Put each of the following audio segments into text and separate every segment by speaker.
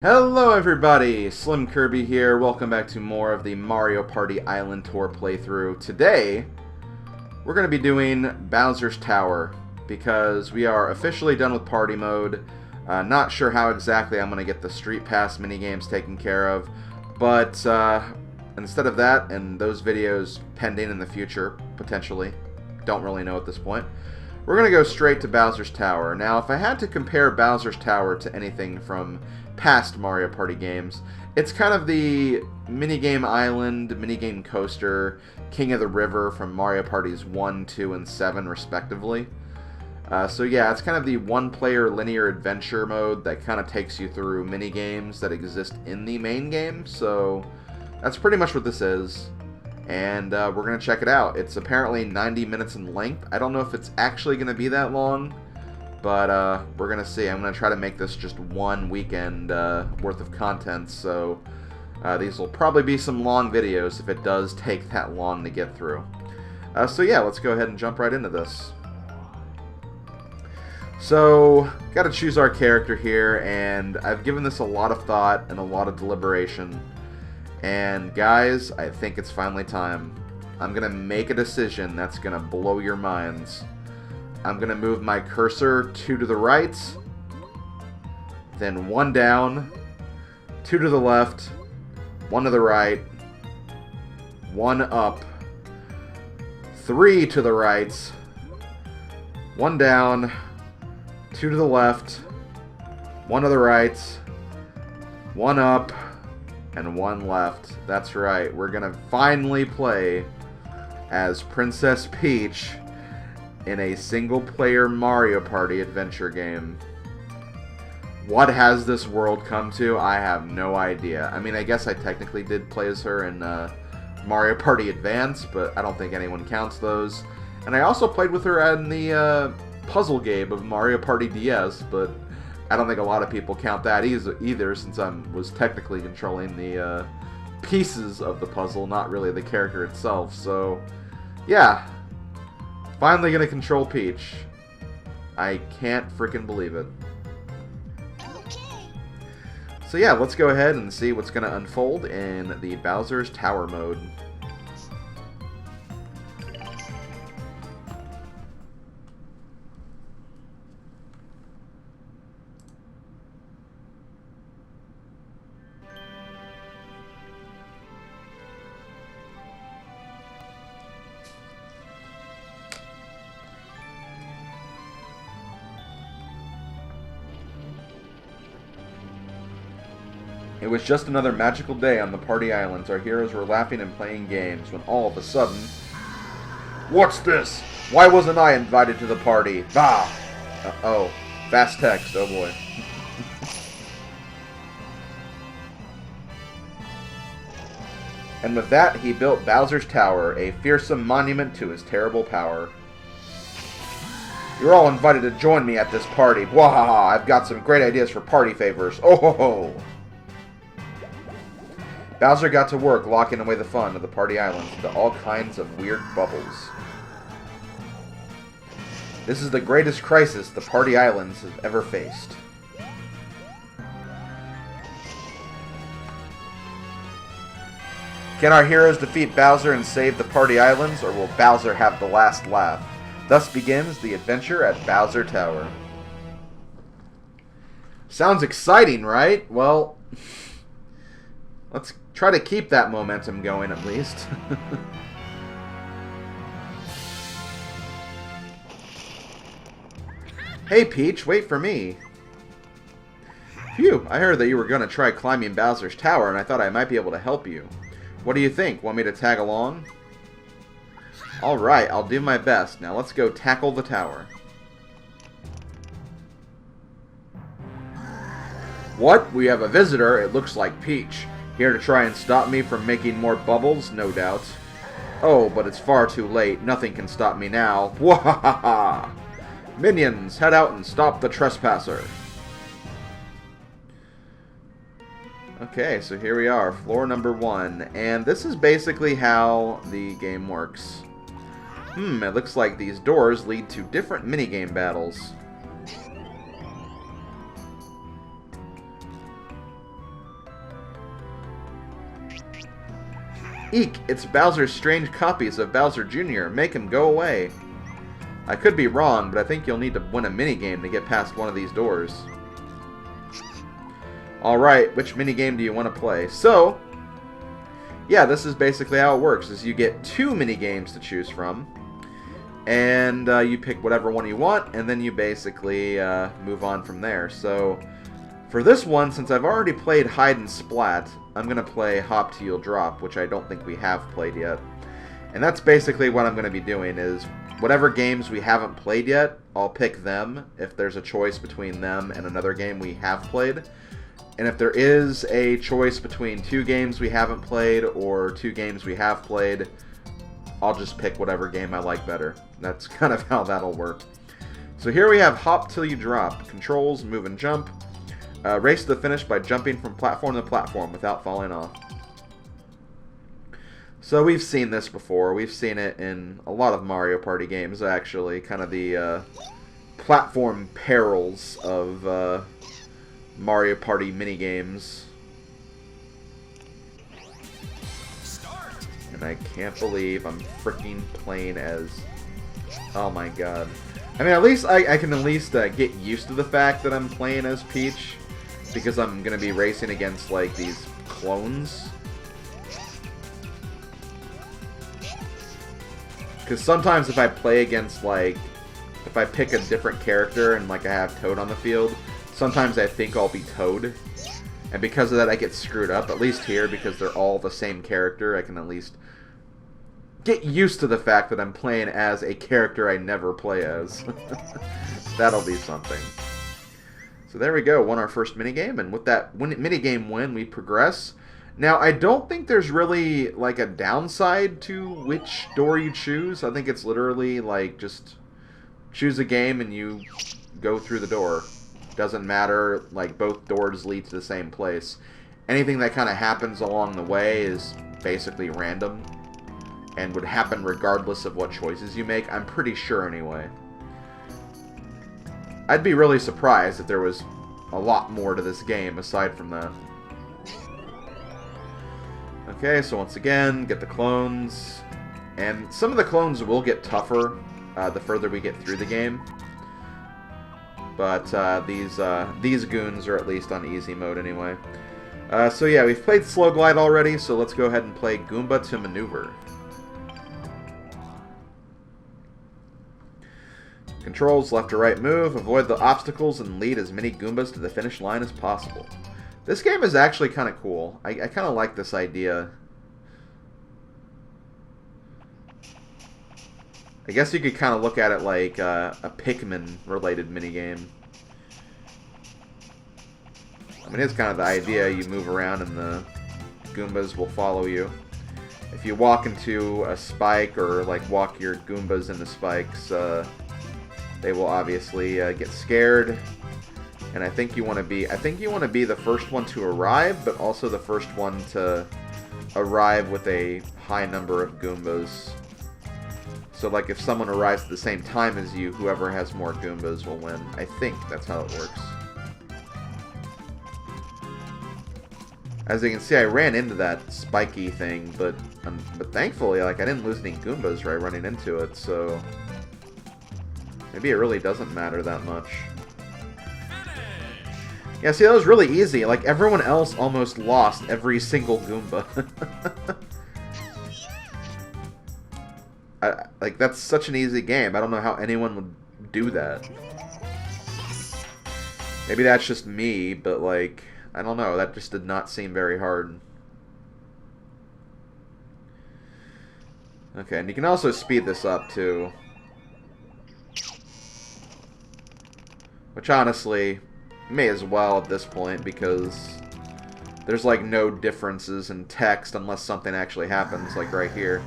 Speaker 1: Hello everybody, SlimKirby here. Welcome back to more of the Mario Party Island Tour playthrough. Today, we're going to be doing Bowser's Tower because we are officially done with party mode. Not sure how exactly I'm going to get the Street Pass minigames taken care of, but instead of that, and those videos pending in the future, potentially, don't really know at this point, we're going to go straight to Bowser's Tower. Now, if I had to compare Bowser's Tower to anything from past Mario Party games, it's kind of the minigame island, minigame coaster, King of the River from Mario Parties 1, 2, and 7 respectively. So yeah, it's kind of the one-player linear adventure mode that kind of takes you through minigames that exist in the main game. So that's pretty much what this is. And we're going to check it out. It's apparently 90 minutes in length. I don't know if it's actually going to be that long, but we're going to see. I'm going to try to make this just one weekend worth of content, so these will probably be some long videos if it does take that long to get through. So yeah, let's go ahead and jump right into this. So, got to choose our character here, and I've given this a lot of thought and a lot of deliberation. And guys, I think it's finally time. I'm going to make a decision that's going to blow your minds. I'm going to move my cursor 2 to the right, then 1 down, 2 to the left, 1 to the right, 1 up, 3 to the right, 1 down, 2 to the left, 1 to the right, 1 up, and 1 left. That's right, we're going to finally play as Princess Peach in a single-player Mario Party adventure game. What has this world come to? I have no idea. I mean, I guess I technically did play as her in Mario Party Advance, but I don't think anyone counts those. And I also played with her in the puzzle game of Mario Party DS, but I don't think a lot of people count that either, since I was technically controlling the pieces of the puzzle, not really the character itself. So, yeah. Finally gonna control Peach. I can't freaking believe it. So yeah, let's go ahead and see what's gonna unfold in the Bowser's Tower mode. It was just another magical day on the party islands. Our heroes were laughing and playing games when all of a sudden... What's this? Why wasn't I invited to the party? Bah! Oh, fast text, oh boy. And with that, he built Bowser's Tower, a fearsome monument to his terrible power. You're all invited to join me at this party. Wahaha! I've got some great ideas for party favors. Oh ho ho! Bowser got to work locking away the fun of the party islands into all kinds of weird bubbles. This is the greatest crisis the party islands have ever faced. Can our heroes defeat Bowser and save the party islands, or will Bowser have the last laugh? Thus begins the adventure at Bowser Tower. Sounds exciting, right? Well, let's try to keep that momentum going, at least. Hey, Peach, wait for me. Phew, I heard that you were going to try climbing Bowser's Tower, and I thought I might be able to help you. What do you think? Want me to tag along? Alright, I'll do my best. Now let's go tackle the tower. What? We have a visitor. It looks like Peach. Here to try and stop me from making more bubbles, no doubt. Oh, but it's far too late. Nothing can stop me now. Wahaha! Minions, head out and stop the trespasser. Okay, so here we are, floor number 1. And this is basically how the game works. It looks like these doors lead to different minigame battles. Eek! It's Bowser's strange copies of Bowser Jr. Make him go away. I could be wrong, but I think you'll need to win a minigame to get past one of these doors. Alright, which minigame do you want to play? So, yeah, this is basically how it works, is you get 2 minigames to choose from. And you pick whatever one you want, and then you basically move on from there. So, for this one, since I've already played Hide and Splat, I'm going to play Hop Till You Drop, which I don't think we have played yet. And that's basically what I'm going to be doing, is whatever games we haven't played yet, I'll pick them if there's a choice between them and another game we have played. And if there is a choice between 2 games we haven't played or 2 games we have played, I'll just pick whatever game I like better. That's kind of how that'll work. So here we have Hop Till You Drop. Controls, move and jump. Race to the finish by jumping from platform to platform without falling off. So we've seen this before. We've seen it in a lot of Mario Party games, actually. Kind of the platform perils of Mario Party minigames. And I can't believe I'm freaking playing as... Oh my god. I mean, at least I can at least get used to the fact that I'm playing as Peach. Because I'm going to be racing against, like, these clones. Because sometimes if I play against, like... If I pick a different character and, like, I have Toad on the field, sometimes I think I'll be Toad. And because of that, I get screwed up. At least here, because they're all the same character, I can at least get used to the fact that I'm playing as a character I never play as. That'll be something. So there we go, won our first minigame, and with that minigame win, we progress. Now, I don't think there's really, like, a downside to which door you choose. I think it's literally, like, just choose a game and you go through the door. Doesn't matter, like, both doors lead to the same place. Anything that kind of happens along the way is basically random and would happen regardless of what choices you make. I'm pretty sure, anyway. I'd be really surprised if there was a lot more to this game aside from that. Okay, so once again, get the clones. And some of the clones will get tougher the further we get through the game. But these goons are at least on easy mode anyway. So yeah, we've played Slow Glide already, so let's go ahead and play Goomba to Maneuver. Controls, left to right move, avoid the obstacles, and lead as many Goombas to the finish line as possible. This game is actually kind of cool. I kind of like this idea. I guess you could kind of look at it like a Pikmin-related minigame. I mean, it's kind of the idea. You move around and the Goombas will follow you. If you walk into a spike or like walk your Goombas into spikes, they will obviously get scared. And I think you want to be the first one to arrive, but also the first one to arrive with a high number of Goombas. So like if someone arrives at the same time as you, whoever has more Goombas will win. I think that's how it works. As you can see, I ran into that spiky thing, but thankfully, like, I didn't lose any Goombas right running into it, so maybe it really doesn't matter that much. Yeah, see, that was really easy. Like, everyone else almost lost every single Goomba. Like, that's such an easy game. I don't know how anyone would do that. Maybe that's just me, but, like, I don't know. That just did not seem very hard. Okay, and you can also speed this up, too. Which, honestly, may as well at this point, because there's, like, no differences in text unless something actually happens, like right here.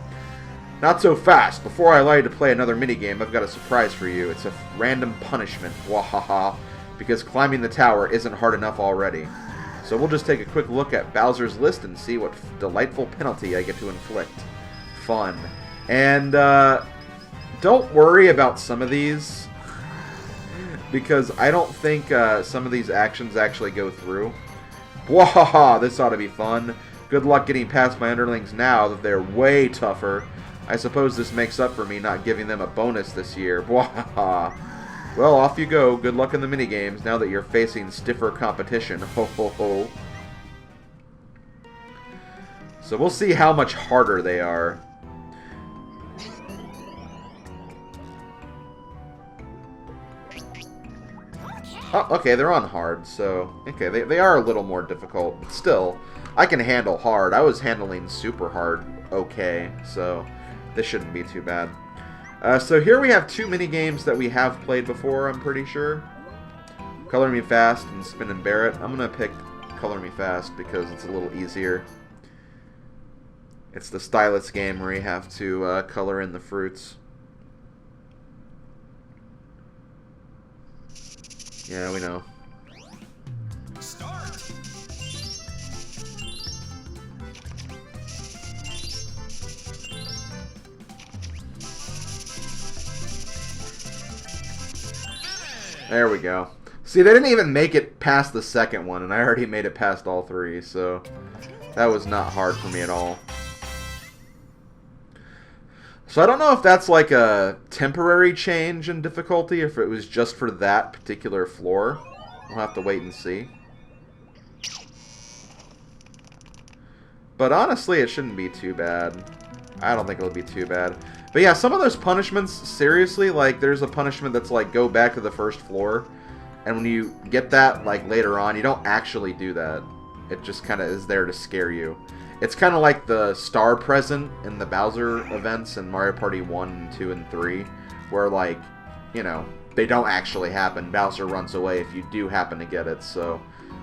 Speaker 1: Not so fast. Before I allow you to play another minigame, I've got a surprise for you. It's a random punishment. Wahaha. Because climbing the tower isn't hard enough already. So we'll just take a quick look at Bowser's list and see what delightful penalty I get to inflict. Fun. And, don't worry about some of these, because I don't think some of these actions actually go through. Wahaha, this ought to be fun. Good luck getting past my underlings now that they're way tougher. I suppose this makes up for me not giving them a bonus this year. Bwahaha. Well, off you go. Good luck in the minigames now that you're facing stiffer competition. Ho ho ho. So we'll see how much harder they are. Oh, okay, they're on hard, so... Okay, they are a little more difficult, but still, I can handle hard. I was handling super hard okay, so this shouldn't be too bad. So here we have two minigames that we have played before, I'm pretty sure. Color Me Fast and Spin and Bear It. I'm going to pick Color Me Fast because it's a little easier. It's the stylus game where you have to color in the fruits. Yeah, we know. Start. There we go. See, they didn't even make it past the second one, and I already made it past all three, so that was not hard for me at all. So I don't know if that's like a temporary change in difficulty, or if it was just for that particular floor. We'll have to wait and see. But honestly, it shouldn't be too bad. I don't think it'll be too bad. But yeah, some of those punishments, seriously, like there's a punishment that's like go back to the first floor. And when you get that like later on, you don't actually do that. It just kind of is there to scare you. It's kind of like the star present in the Bowser events in Mario Party 1, 2, and 3, where, like, you know, they don't actually happen. Bowser runs away if you do happen to get it, so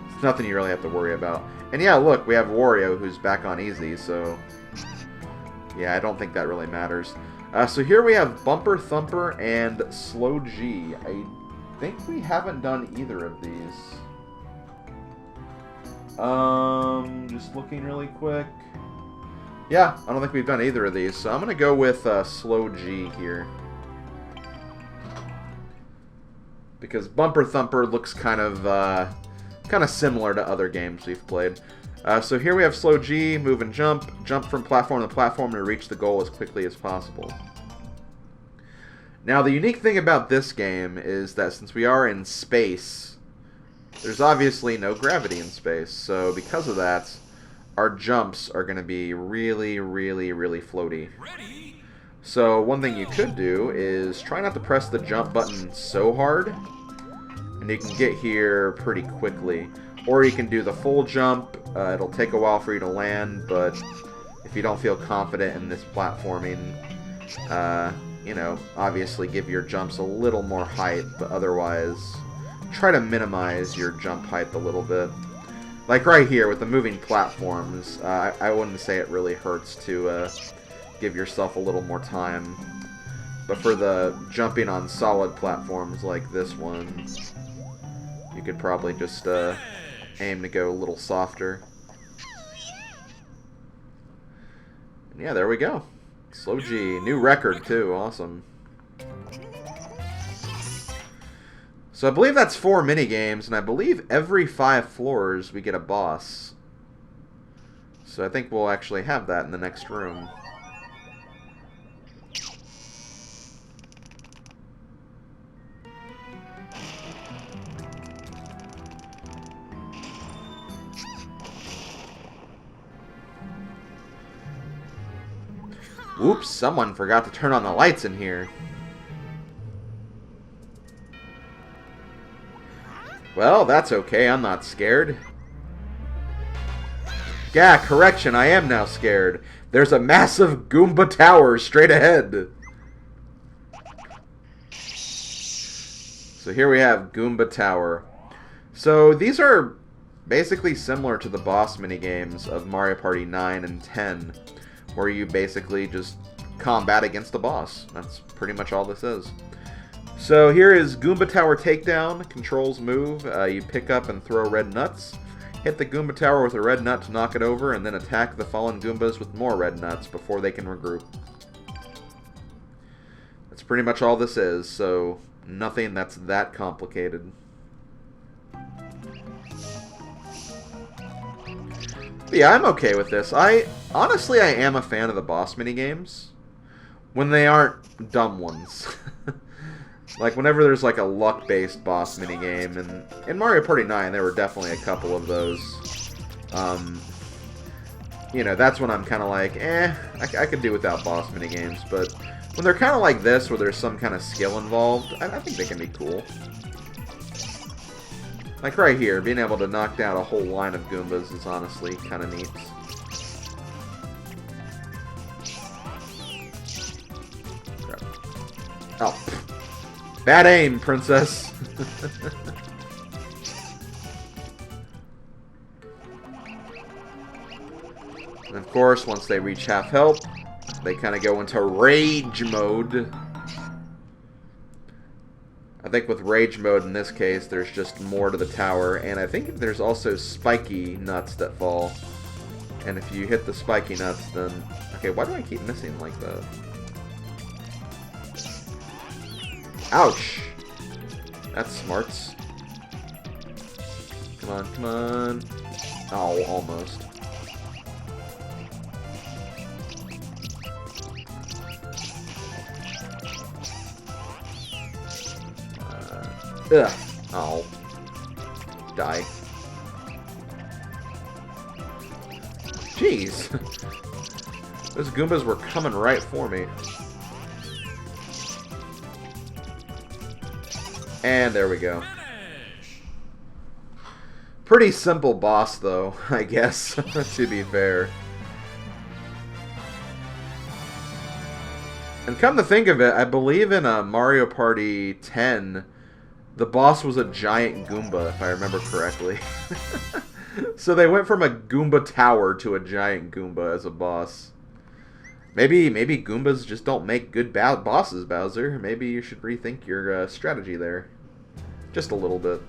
Speaker 1: it's nothing you really have to worry about. And yeah, look, we have Wario who's back on easy, so yeah, I don't think that really matters. So here we have Bumper, Thumper, and Slow G. I think we haven't done either of these. Just looking really quick. Yeah, I don't think we've done either of these, so I'm gonna go with Slow G here. Because Bumper Thumper looks kind of similar to other games we've played. So here we have Slow G, move and jump. Jump from platform to platform to reach the goal as quickly as possible. Now, the unique thing about this game is that since we are in space, there's obviously no gravity in space. So because of that, our jumps are going to be really, really, really floaty. So one thing you could do is try not to press the jump button so hard, and you can get here pretty quickly. Or you can do the full jump. It'll take a while for you to land, but if you don't feel confident in this platforming, you know, obviously give your jumps a little more height, but otherwise try to minimize your jump height a little bit. Like right here with the moving platforms, I wouldn't say it really hurts to give yourself a little more time. But for the jumping on solid platforms like this one, you could probably just aim to go a little softer. And yeah, there we go. Slow G. New record, too. Awesome. So I believe that's 4 minigames, and I believe every 5 floors we get a boss. So I think we'll actually have that in the next room. Oops, someone forgot to turn on the lights in here. Well, that's okay, I'm not scared. Yeah, correction, I am now scared. There's a massive Goomba Tower straight ahead. So here we have Goomba Tower. So these are basically similar to the boss minigames of Mario Party 9 and 10, where you basically just combat against the boss. That's pretty much all this is. So here is Goomba Tower Takedown. Controls move. You pick up and throw red nuts. Hit the Goomba Tower with a red nut to knock it over, and then attack the fallen Goombas with more red nuts before they can regroup. That's pretty much all this is, so nothing that's that complicated. But yeah, I'm okay with this. Honestly, I am a fan of the boss minigames. When they aren't dumb ones. Like, whenever there's, like, a luck-based boss minigame. And in Mario Party 9, there were definitely a couple of those. You know, that's when I'm kind of like, I could do without boss minigames. But when they're kind of like this, where there's some kind of skill involved, I think they can be cool. Like right here, being able to knock down a whole line of Goombas is honestly kind of neat. Oh, bad aim, princess. And of course, once they reach half health, they kind of go into rage mode. I think with rage mode in this case, there's just more to the tower, and I think there's also spiky nuts that fall. And if you hit the spiky nuts, then... Okay, why do I keep missing like that? Ouch! That's smarts. Come on, come on. Oh, almost. Ugh. Oh. Die. Jeez. Those Goombas were coming right for me. And there we go. Pretty simple boss, though, I guess, to be fair. And come to think of it, I believe in Mario Party 10, the boss was a giant Goomba, if I remember correctly. So they went from a Goomba Tower to a giant Goomba as a boss. Maybe Goombas just don't make good bosses, Bowser. Maybe you should rethink your strategy there. Just a little bit.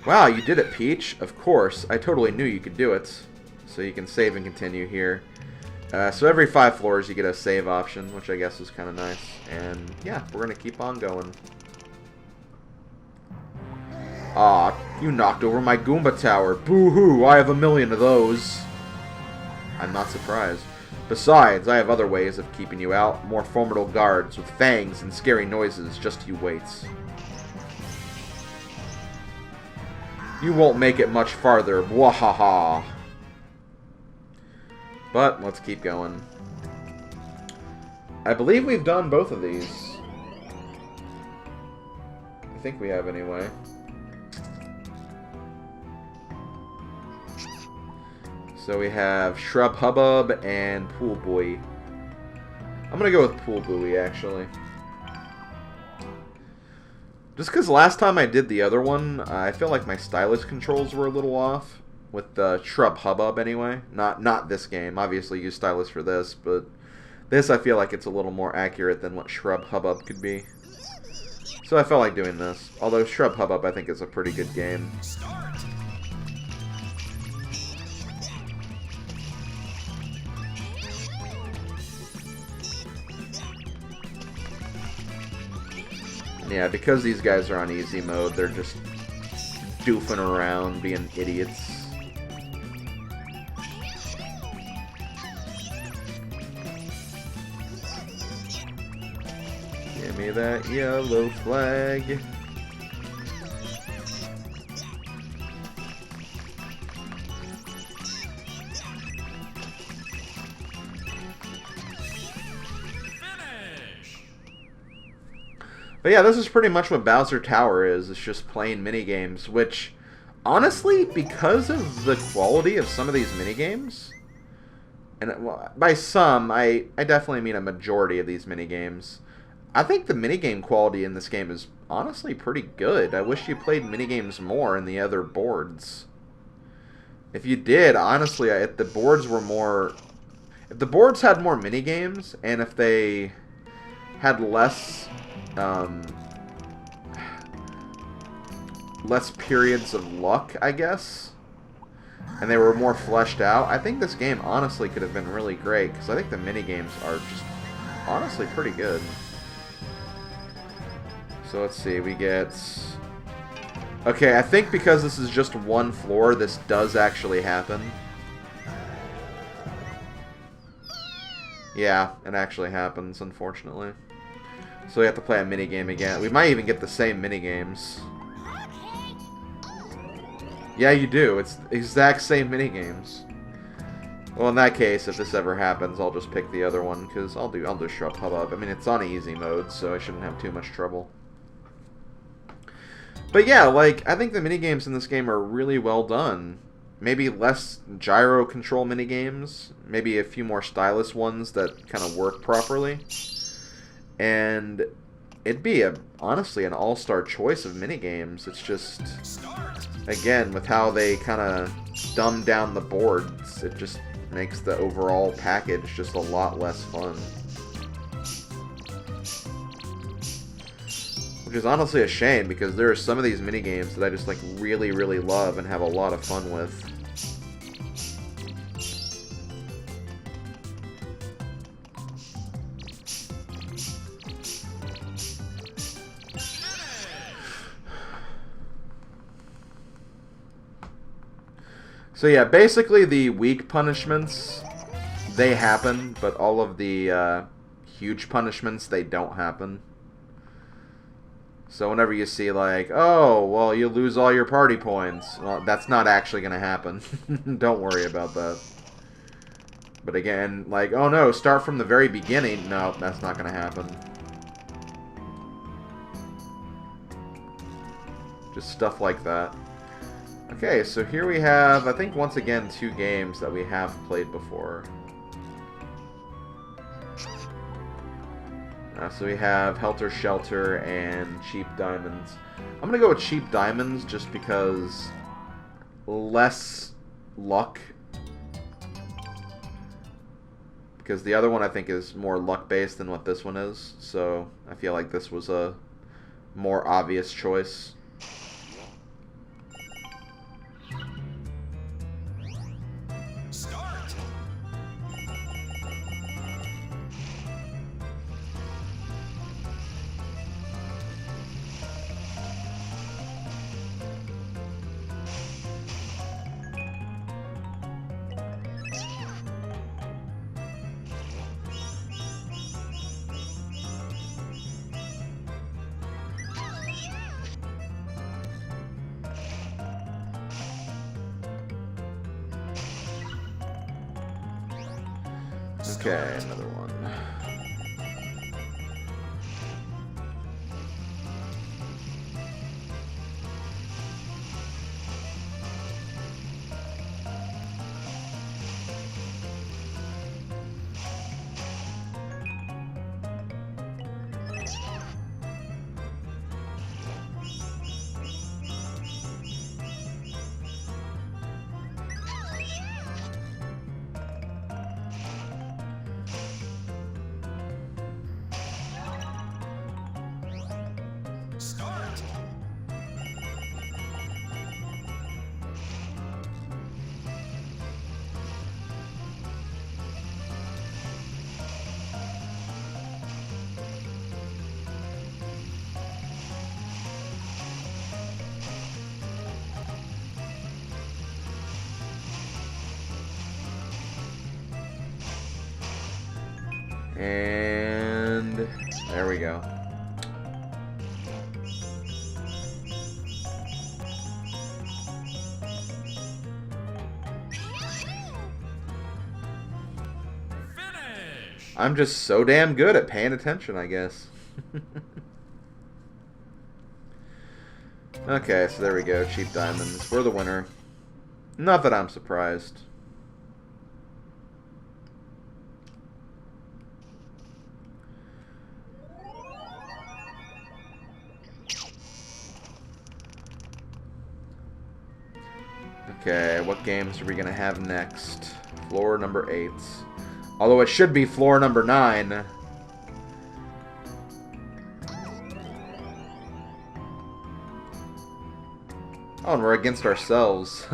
Speaker 1: Wow, you did it, Peach. Of course. I totally knew you could do it. So you can save and continue here. So every 5 floors you get a save option, which I guess is kind of nice. And yeah, we're going to keep on going. Aw, you knocked over my Goomba Tower. Boo-hoo, I have a million of those. I'm not surprised. Besides, I have other ways of keeping you out. More formidable guards with fangs and scary noises. Just you wait. You won't make it much farther. Wahaha. But let's keep going. I believe we've done both of these. I think we have anyway. So we have Shrub Hubbub and Pool Buoy. I'm going to go with Pool Buoy, actually. Just because last time I did the other one, I feel like my stylus controls were a little off. With the Shrub Hubbub, anyway. Not this game. Obviously, use stylus for this, but this I feel like it's a little more accurate than what Shrub Hubbub could be. So I felt like doing this. Although Shrub Hubbub, I think, is a pretty good game. Yeah, because these guys are on easy mode, they're just doofing around, being idiots. Give me that yellow flag. But yeah, this is pretty much what Bowser Tower is. It's just playing minigames, which, honestly, because of the quality of some of these minigames, and by some, I definitely mean a majority of these minigames, I think the minigame quality in this game is honestly pretty good. I wish you played minigames more in the other boards. If you did, honestly, if the boards were more... If the boards had more minigames, and if they had less periods of luck, I guess, and they were more fleshed out, I think this game honestly could have been really great, because I think the minigames are just honestly pretty good. So let's see, we get Okay, I think because this is just one floor, this does actually happen. Yeah, it actually happens, unfortunately. So we have to play a minigame again. We might even get the same minigames. Yeah, you do. It's the exact same minigames. Well, in that case, if this ever happens, I'll just pick the other one, because I'll do Shut Up. I mean, it's on easy mode, so I shouldn't have too much trouble. But yeah, like, I think the minigames in this game are really well done. Maybe less gyro control minigames, maybe a few more stylus ones that kind of work properly. And it'd be, honestly, an all-star choice of minigames. It's just, again, with how they kind of dumb down the boards, it just makes the overall package just a lot less fun. Which is honestly a shame, because there are some of these minigames that I just like really, really love and have a lot of fun with. So yeah, basically the weak punishments, they happen, but all of the huge punishments, they don't happen. So whenever you see like, oh, well, you lose all your party points, well, that's not actually going to happen. Don't worry about that. But again, like, oh no, start from the very beginning. No, that's not going to happen. Just stuff like that. Okay, so here we have, I think, once again, 2 games that we have played before. So we have Helter Skelter and Cheap Diamonds. I'm going to go with Cheap Diamonds just because less luck. Because the other one, I think, is more luck-based than what this one is. So I feel like this was a more obvious choice. Okay, another one. And there we go. Finish. I'm just so damn good at paying attention, I guess. Okay, so there we go. Cheap Diamonds. We're the winner. Not that I'm surprised. Okay, what games are we going to have next? Floor number 8. Although it should be floor number 9. Oh, and we're against ourselves.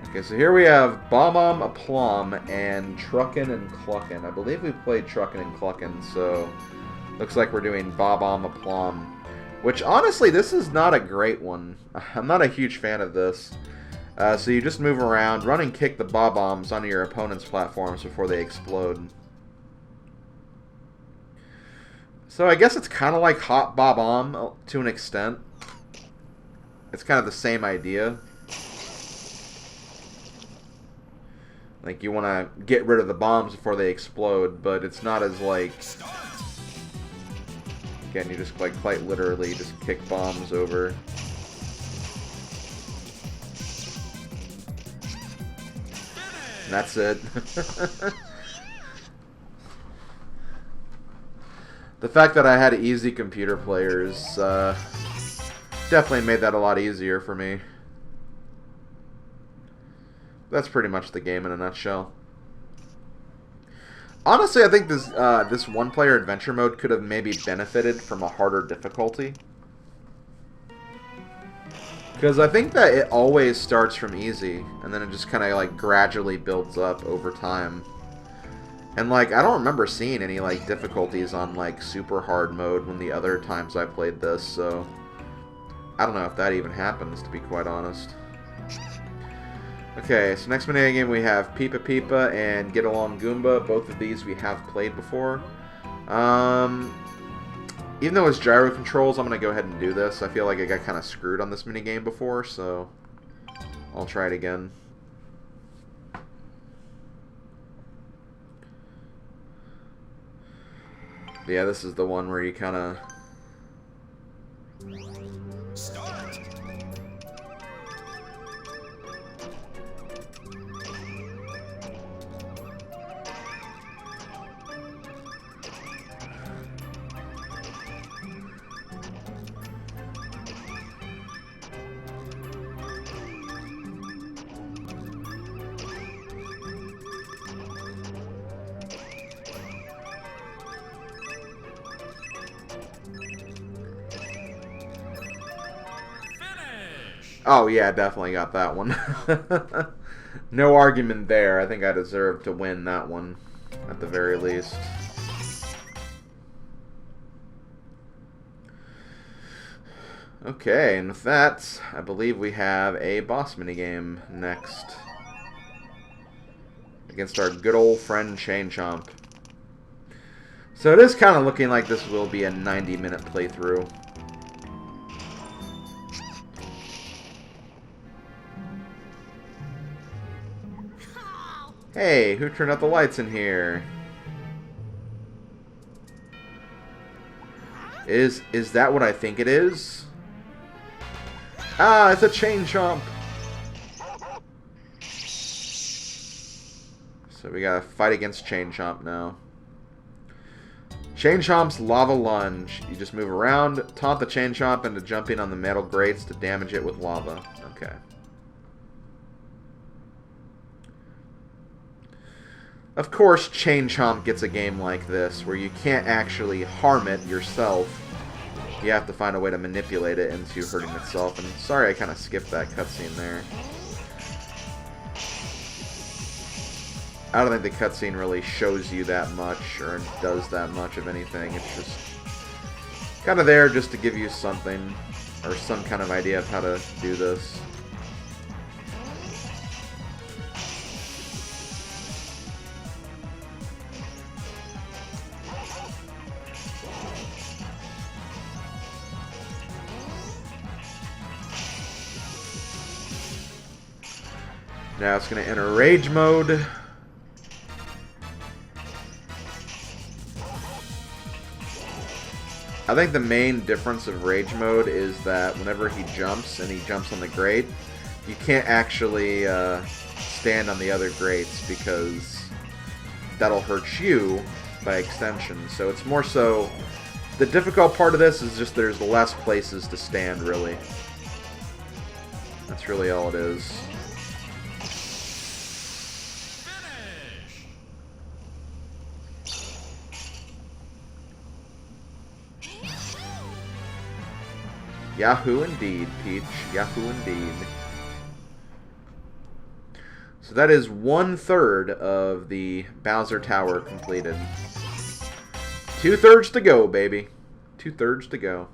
Speaker 1: Okay, so here we have Bomb, Plum, and Truckin' and Cluckin'. I believe we played Truckin' and Cluckin', so Looks like we're doing Bob-omb Plum, which honestly, this is not a great one. I'm not a huge fan of this. So you just move around, run and kick the Bob-ombs onto your opponent's platforms before they explode. So I guess it's kind of like Hot Bob-omb to an extent. It's kind of the same idea. Like, you want to get rid of the bombs before they explode, but it's not as, like... Again, you just, like, quite literally just kick bombs over. And that's it. The fact that I had easy computer players definitely made that a lot easier for me. That's pretty much the game in a nutshell. Honestly, I think this one-player adventure mode could have maybe benefited from a harder difficulty. Because I think that it always starts from easy, and then it just kind of like gradually builds up over time. And like, I don't remember seeing any like difficulties on like super hard mode when the other times I played this, so I don't know if that even happens, to be quite honest. Okay, so next minigame we have Peepa Peepa and Get Along Goomba. Both of these we have played before. Even though it's gyro controls, I'm going to go ahead and do this. I feel like I got kind of screwed on this minigame before, so I'll try it again. But yeah, this is the one where you kind of...
Speaker 2: Start!
Speaker 1: Oh, yeah, definitely got that one. No argument there. I think I deserve to win that one, at the very least. Okay, and with that, I believe we have a boss minigame next. Against our good old friend Chomp. So it is kind of looking like this will be a 90-minute playthrough. Hey, who turned out the lights in here? Is that what I think it is? Ah, it's a Chomp. So we gotta fight against Chomp now. Chomp's Lava Lunge. You just move around, taunt the Chomp into jumping on the metal grates to damage it with lava. Okay. Of course, Chomp gets a game like this, where you can't actually harm it yourself. You have to find a way to manipulate it into hurting itself. And sorry I kind of skipped that cutscene there. I don't think the cutscene really shows you that much, or does that much of anything. It's just kind of there just to give you something, or some kind of idea of how to do this. Now it's going to enter Rage Mode. I think the main difference of Rage Mode is that whenever he jumps, and he jumps on the grate, you can't actually stand on the other grates because that'll hurt you by extension. So it's more so, the difficult part of this is just there's less places to stand, really. That's really all it is. Yahoo indeed, Peach. Yahoo indeed. So that is 1/3 of the Bowser Tower completed. 2/3 to go, baby. 2/3 to go.